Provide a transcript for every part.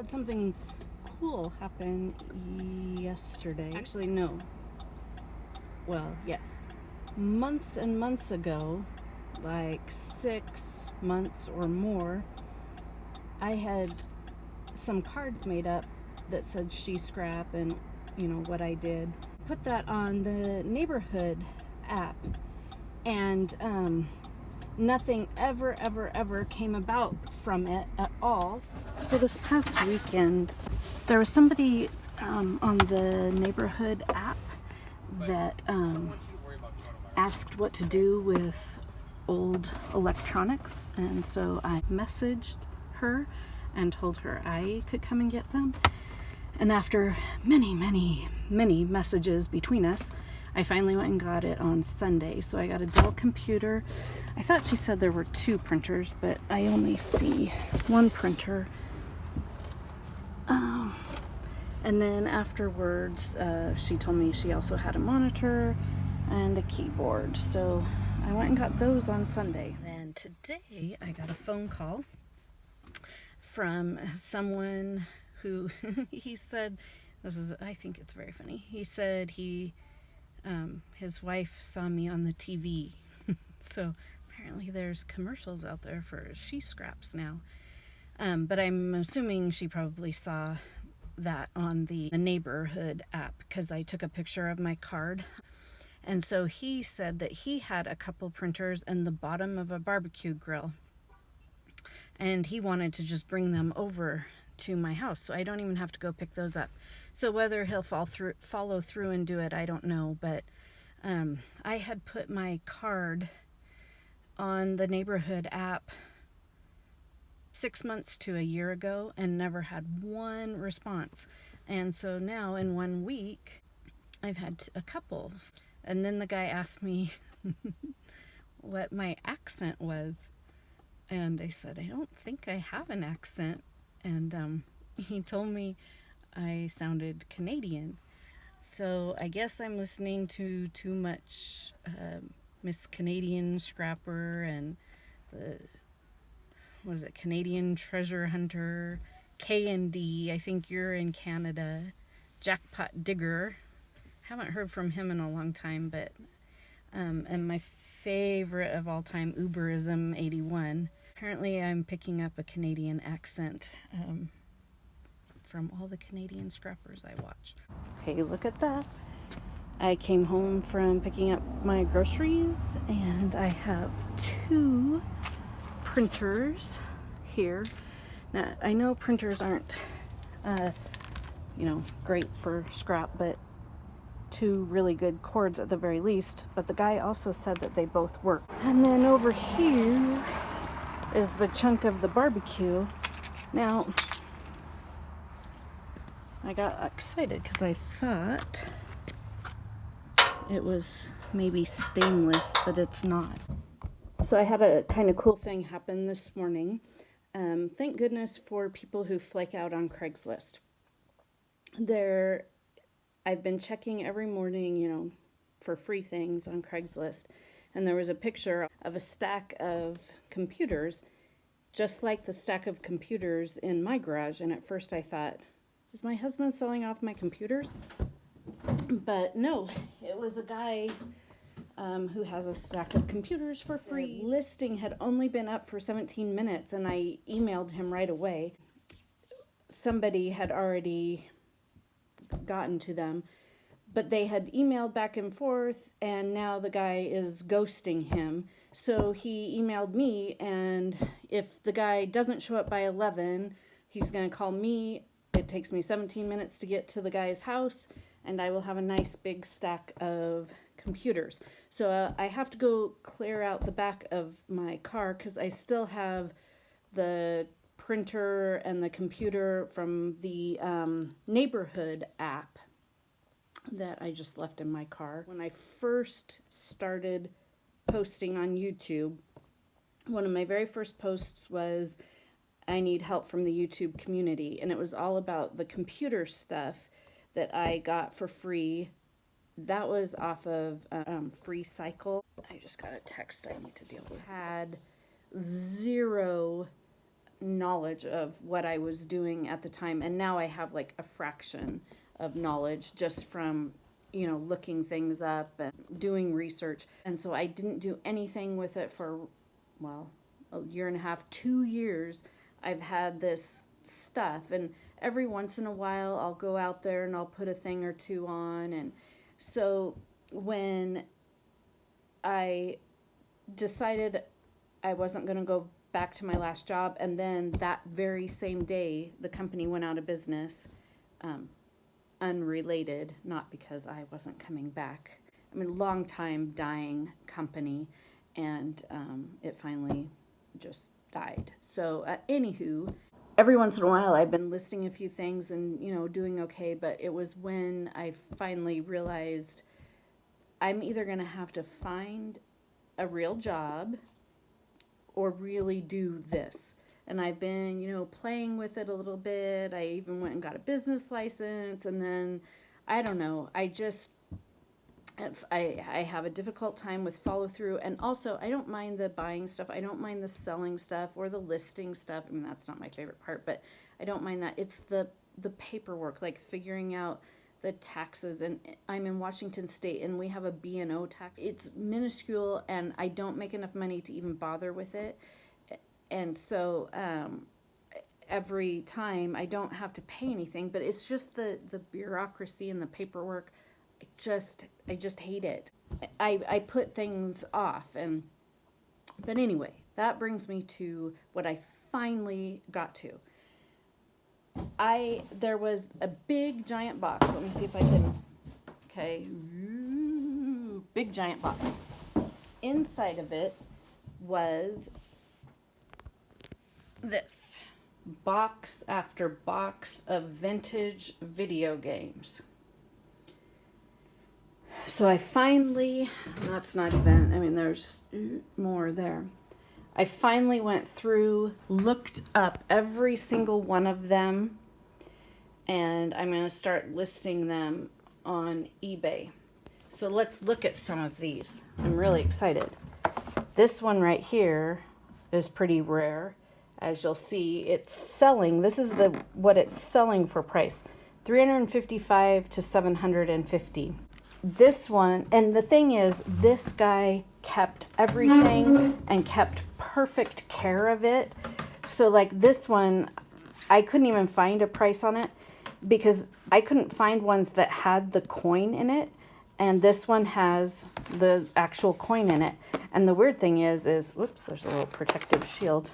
had something cool happen yesterday. Actually, no. Well, yes. Months and months ago, like 6 months or more, I had some cards made up that said she scrap and what I did. Put that on the neighborhood app, and nothing ever came about from it at all. So this past weekend, there was somebody on the neighborhood app that asked what to do with old electronics, and so I messaged her and told her I could come and get them. And after many messages between us, I finally went and got it on Sunday. So I got a Dell computer. I thought she said there were 2 printers, but I only see 1 printer. And then afterwards, she told me she also had a monitor and a keyboard. So I went and got those on Sunday. And today I got a phone call from someone who he said, I think it's very funny. He said his wife saw me on the TV. So apparently there's commercials out there for she scraps now. But I'm assuming she probably saw that on the neighborhood app because I took a picture of my card. And so he said that he had a couple printers and the bottom of a barbecue grill. And he wanted to just bring them over to my house, so I don't even have to go pick those up. So whether he'll follow through and do it, I don't know. But I had put my card on the neighborhood app 6 months to a year ago and never had one response. And so now in 1 week, I've had a couple. And then the guy asked me what my accent was. And I said, I don't think I have an accent. And he told me I sounded Canadian. So I guess I'm listening to too much Miss Canadian Scrapper and Canadian Treasure Hunter, K&D. I think you're in Canada. Jackpot Digger. Haven't heard from him in a long time, but and my favorite of all time, Uberism 81. Apparently I'm picking up a Canadian accent from all the Canadian scrappers I watch. Hey, look at that. I came home from picking up my groceries and I have 2 printers here. Now, I know printers aren't, great for scrap, but 2 really good cords at the very least. But the guy also said that they both work. And then over here is the chunk of the barbecue. Now, I got excited because I thought it was maybe stainless, but it's not. So I had a kind of cool thing happen this morning. Thank goodness for people who flake out on Craigslist. I've been checking every morning, for free things on Craigslist. And there was a picture of a stack of computers, just like the stack of computers in my garage. And at first I thought, is my husband selling off my computers? But no, it was a guy who has a stack of computers for free. The listing had only been up for 17 minutes, and I emailed him right away. Somebody had already gotten to them, but they had emailed back and forth, and now the guy is ghosting him. So he emailed me, and if the guy doesn't show up by 11, he's going to call me. It takes me 17 minutes to get to the guy's house, and I will have a nice big stack of computers. So I have to go clear out the back of my car because I still have the printer and the computer from the neighborhood app that I just left in my car. When I first started posting on YouTube, one of my very first posts was, I need help from the YouTube community. And it was all about the computer stuff that I got for free. That was off of Free Cycle. I just got a text I need to deal with. Had 0 knowledge of what I was doing at the time. And now I have like a fraction of knowledge just from, looking things up and doing research. And so I didn't do anything with it for, well, a year and a half, 2 years. I've had this stuff, and every once in a while I'll go out there and I'll put a thing or two on. And so when I decided I wasn't going to go back to my last job, and then that very same day the company went out of business, unrelated, not because I wasn't coming back. I mean, long time dying company, and it finally just died. So anywho, every once in a while I've been listing a few things and doing okay, but it was when I finally realized I'm either going to have to find a real job or really do this. And I've been, playing with it a little bit. I even went and got a business license, and then I don't know. I have a difficult time with follow through, and also I don't mind the buying stuff. I don't mind the selling stuff or the listing stuff. I mean, that's not my favorite part, but I don't mind that. It's the paperwork, like figuring out the taxes. And I'm in Washington State, and we have a B&O tax. It's minuscule, and I don't make enough money to even bother with it. And so every time I don't have to pay anything, but it's just the bureaucracy and the paperwork. I just hate it. I put things off. But anyway, that brings me to what I finally got to. There was a big giant box. Let me see if I can, okay. Ooh, big giant box. Inside of it was this box after box of vintage video games. So I finally, that's not even, I mean, there's more there. I finally went through, looked up every single one of them, and I'm going to start listing them on eBay. So let's look at some of these. I'm really excited. This one right here is pretty rare. As you'll see, it's selling. This is what it's selling for price, $355 to $750. This one, and the thing is, this guy kept everything and kept perfect care of it. So like this one, I couldn't even find a price on it because I couldn't find ones that had the coin in it. And this one has the actual coin in it. And the weird thing is whoops, there's a little protective shield.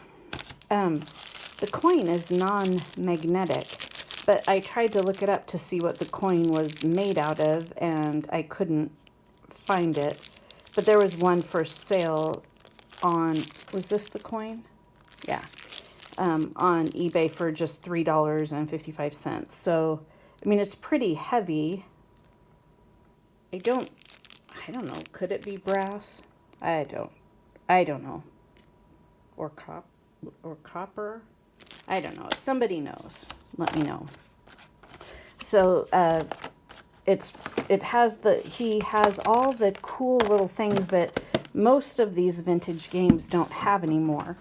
The coin is non-magnetic, but I tried to look it up to see what the coin was made out of, and I couldn't find it. But there was one for sale on, was this the coin? Yeah. On eBay for just $3.55. So, I mean, it's pretty heavy. I don't know. Could it be brass? I don't know. Or copper? I don't know. If somebody knows, let me know. So he has all the cool little things that most of these vintage games don't have anymore.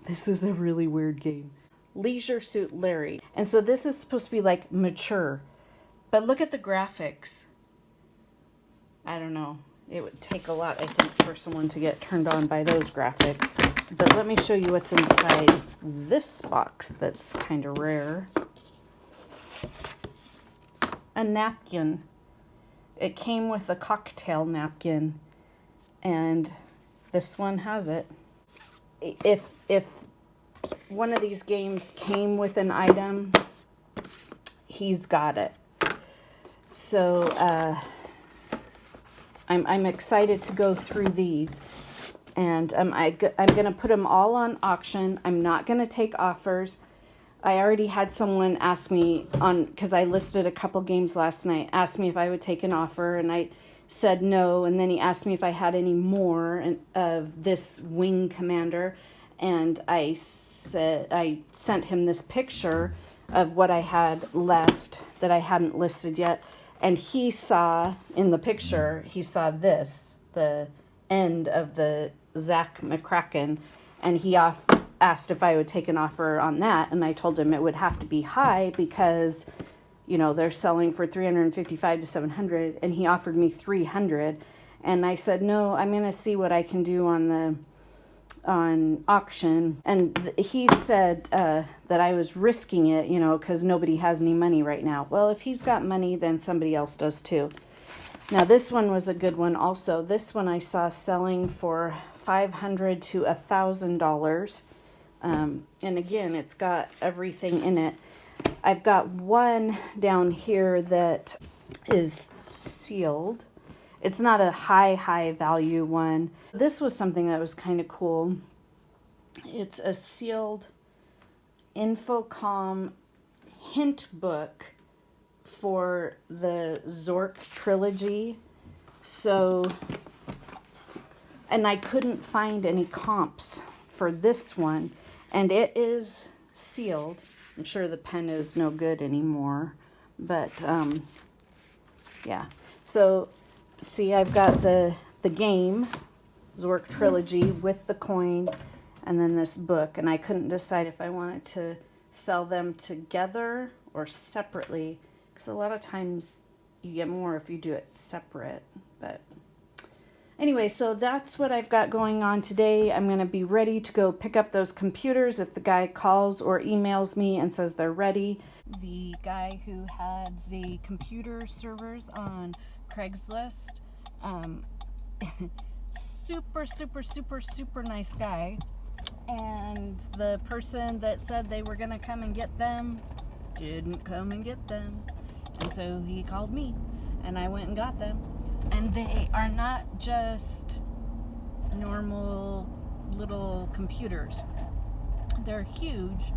This is a really weird game. Leisure Suit Larry. And so this is supposed to be like mature. But look at the graphics. I don't know. It would take a lot, I think, for someone to get turned on by those graphics. But let me show you what's inside this box that's kind of rare. A napkin. It came with a cocktail napkin, and this one has it. If one of these games came with an item, he's got it. So I'm excited to go through these, and I'm going to put them all on auction. I'm not going to take offers. I already had someone ask me because I listed a couple games last night, asked me if I would take an offer, and I said no, and then he asked me if I had any more of this Wing Commander, and I sent him this picture of what I had left that I hadn't listed yet. And he saw in the picture, the end of the Zach McCracken, and he asked if I would take an offer on that, and I told him it would have to be high because, you know, they're selling for 355 to 700, and he offered me 300, and I said, no, I'm going to see what I can do on auction. And he said that I was risking it, you know, because nobody has any money right now. Well, if he's got money, then somebody else does too. Now this one was a good one also. This one I saw selling for $500 to $1,000. And again, it's got everything in it. I've got one down here that is sealed. It's not a high value one. This was something that was kind of cool. It's a sealed Infocom hint book for the Zork trilogy. So, and I couldn't find any comps for this one, and it is sealed. I'm sure the pen is no good anymore, but yeah. So see, I've got the game Zork trilogy with the coin and then this book, and I couldn't decide if I wanted to sell them together or separately, because a lot of times you get more if you do it separate. But anyway, so that's what I've got going on today. I'm going to be ready to go pick up those computers if the guy calls or emails me and says they're ready. The guy who had the computer servers on Craigslist, super nice guy. And the person that said they were going to come and get them didn't come and get them. And so he called me, and I went and got them. And they are not just normal little computers. They're huge,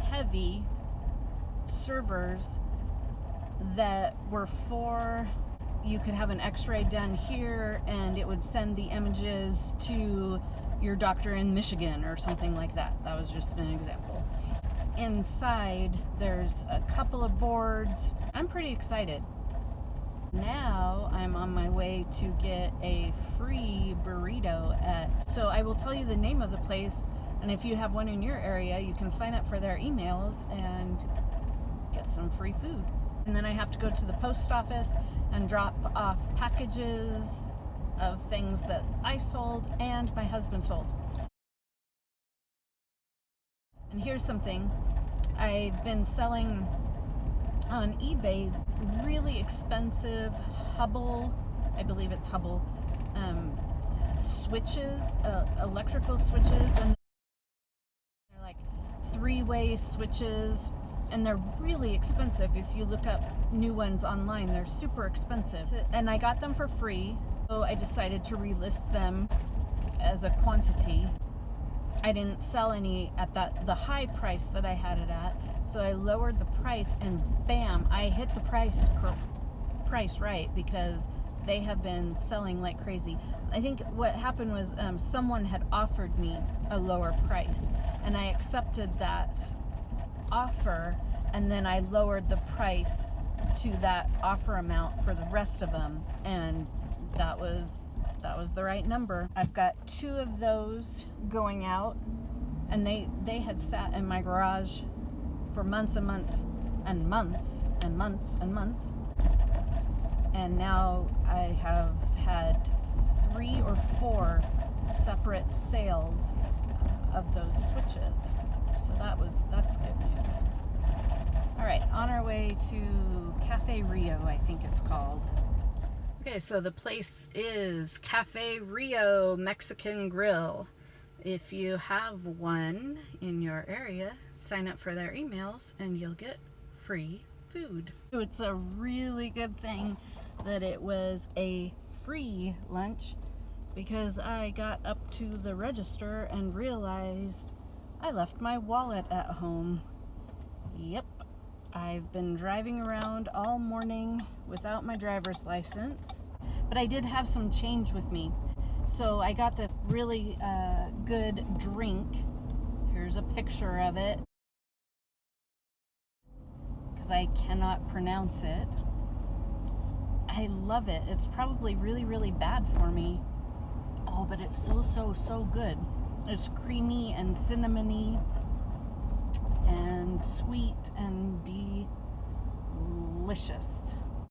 heavy servers that were for, you could have an x-ray done here and it would send the images to your doctor in Michigan or something like that. That was just an example. Inside, there's a couple of boards. I'm pretty excited. Now I'm on my way to get a free burrito so I will tell you the name of the place, and if you have one in your area, you can sign up for their emails and get some free food. And then I have to go to the post office and drop off packages of things that I sold and my husband sold. And here's something. I've been selling on eBay really expensive Hubble, I believe it's Hubble, switches, electrical switches, and they're like three-way switches, and they're really expensive. If you look up new ones online, they're super expensive. And I got them for free, so I decided to relist them as a quantity. I didn't sell any at the high price that I had it at, so I lowered the price, and bam, I hit the price right, because they have been selling like crazy. I think what happened was someone had offered me a lower price, and I accepted that offer, and then I lowered the price to that offer amount for the rest of them, and that was the right number. I've got 2 of those going out, and they had sat in my garage for months and months and months and months and months, and now I have had 3 or 4 separate sales of those switches, so that's good news. All right, on our way to Cafe Rio, I think it's called. Okay, so the place is Cafe Rio Mexican Grill. If you have one in your area, sign up for their emails and you'll get free food. It's a really good thing that it was a free lunch, because I got up to the register and realized I left my wallet at home. Yep. I've been driving around all morning without my driver's license, but I did have some change with me. So I got the really good drink. Here's a picture of it, because I cannot pronounce it. I love it. It's probably really bad for me. Oh, but it's so good. It's creamy and cinnamony and sweet and delicious.